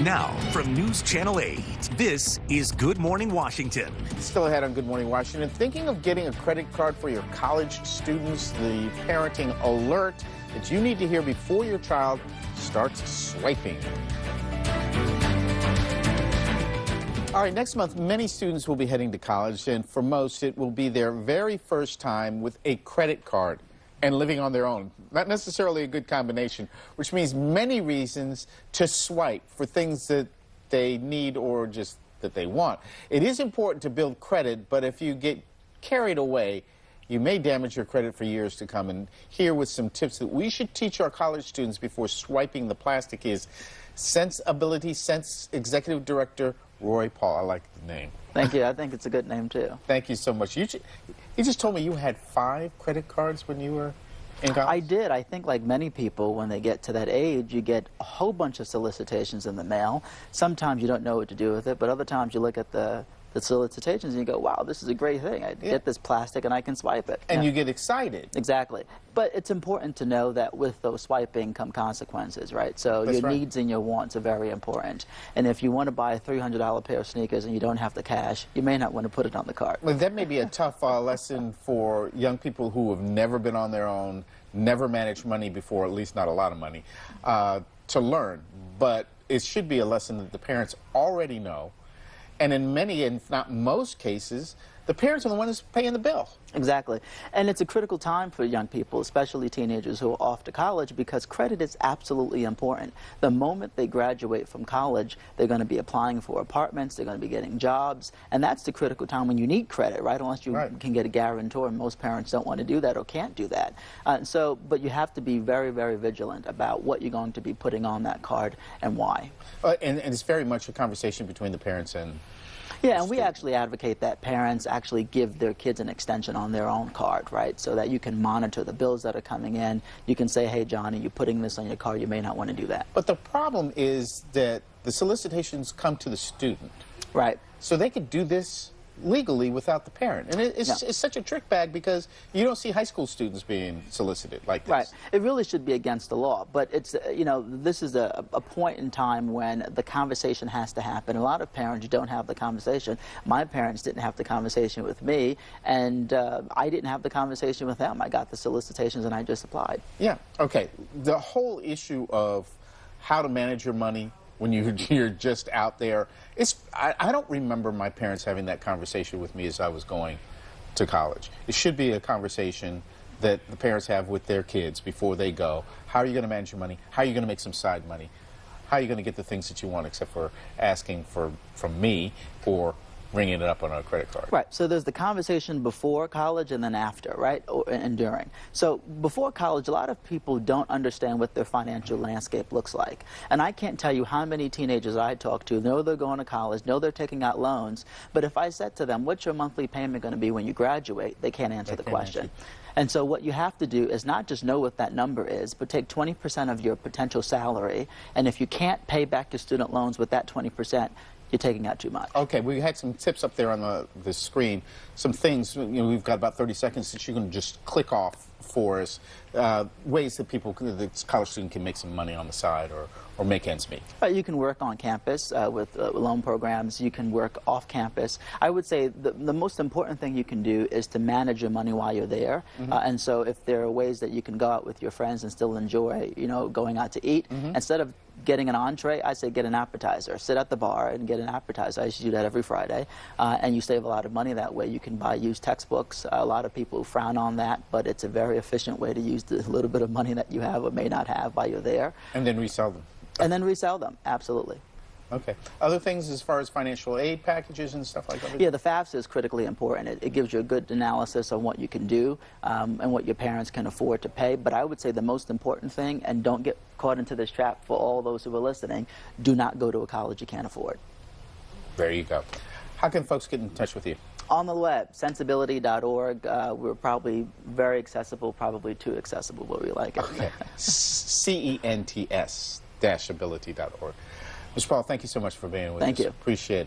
Now, from News Channel 8, this is Good Morning Washington. Still ahead on Good Morning Washington. Thinking of getting a credit card for your college students? The parenting alert that you need to hear before your child starts swiping. All right, next month, many students will be heading to college, and for most, it will be their very first time with a credit card and living on their own. Not necessarily a good combination, which means many reasons to swipe for things that they need or just that they want. It is important to build credit, but if you get carried away, you may damage your credit for years to come. And here with some tips that we should teach our college students before swiping the plastic is Sensibility Sense Executive Director Roy Paul. I like the name. Thank you. I think it's a good name, too. Thank you so much. You just told me you had 5 credit cards when you were in college? I did. I think like many people, when they get to that age, you get a whole bunch of solicitations in the mail. Sometimes you don't know what to do with it, but other times you look at the solicitations and you go, wow, this is a great thing. I get this plastic and I can swipe it. And you get excited. Exactly. But it's important to know that with those swiping come consequences, right? So That's your right. needs and your wants are very important. And if you want to buy a $300 pair of sneakers and you don't have the cash, you may not want to put it on the cart. Well, that may be a tough lesson for young people who have never been on their own, never managed money before, at least not a lot of money, to learn. But it should be a lesson that the parents already know. And in many, if not most cases, the parents are the ones paying the bill. Exactly. And it's a critical time for young people, especially teenagers who are off to college, because credit is absolutely important. The moment they graduate from college, they're going to be applying for apartments, they're going to be getting jobs, and that's the critical time when you need credit, right? Unless you can get a guarantor, and most parents don't want to do that or can't do that. But you have to be very, very vigilant about what you're going to be putting on that card and why. And it's very much a conversation between the parents and yeah, and we actually advocate that parents actually give their kids an extension on their own card, right? So that you can monitor the bills that are coming in. You can say, hey, Johnny, you're putting this on your card. You may not want to do that. But the problem is that the solicitations come to the student. Right. So they could do this legally without the parent. And it's such a trick bag because you don't see high school students being solicited like this. Right. It really should be against the law. But it's, you know, this is a point in time when the conversation has to happen. A lot of parents don't have the conversation. My parents didn't have the conversation with me, and I didn't have the conversation with them. I got the solicitations and I just applied. Yeah. Okay. The whole issue of how to manage your money when you're just out there, I don't remember my parents having that conversation with me as I was going to college. It should be a conversation that the parents have with their kids before they go. How are you going to manage your money? How are you going to make some side money? How are you going to get the things that you want, except for asking from me or ringing it up on a credit card? Right. So there's the conversation before college and then after, right? And during. So before college, a lot of people don't understand what their financial landscape looks like. And I can't tell you how many teenagers I talk to know they're going to college, know they're taking out loans, but if I said to them, what's your monthly payment going to be when you graduate, they can't answer the question. And so what you have to do is not just know what that number is, but take 20% of your potential salary, and if you can't pay back your student loans with that 20%, you're taking out too much. Okay, we had some tips up there on the screen. Some things, you know, we've got about 30 seconds that you can just click off for us. Ways that the college student can make some money on the side or make ends meet. You can work on campus with loan programs. You can work off campus. I would say the most important thing you can do is to manage your money while you're there. And so if there are ways that you can go out with your friends and still enjoy, you know, going out to eat, instead of getting an entree, I say get an appetizer. Sit at the bar and get an appetizer. I used to do that every Friday. And you save a lot of money that way. You can buy used textbooks. A lot of people frown on that, but it's a very efficient way to use the little bit of money that you have or may not have while you're there. And then resell them. And then resell them, absolutely. Okay. Other things as far as financial aid packages and stuff like that? Yeah, the FAFSA is critically important. It gives you a good analysis on what you can do and what your parents can afford to pay. But I would say the most important thing, and don't get caught into this trap for all those who are listening, do not go to a college you can't afford. There you go. How can folks get in touch with you? On the web, sensibility.org. We're probably very accessible, probably too accessible, but we like it. Okay. CENTS-ability.org. Mr. Paul, thank you so much for being with us. Thank you. Appreciate it.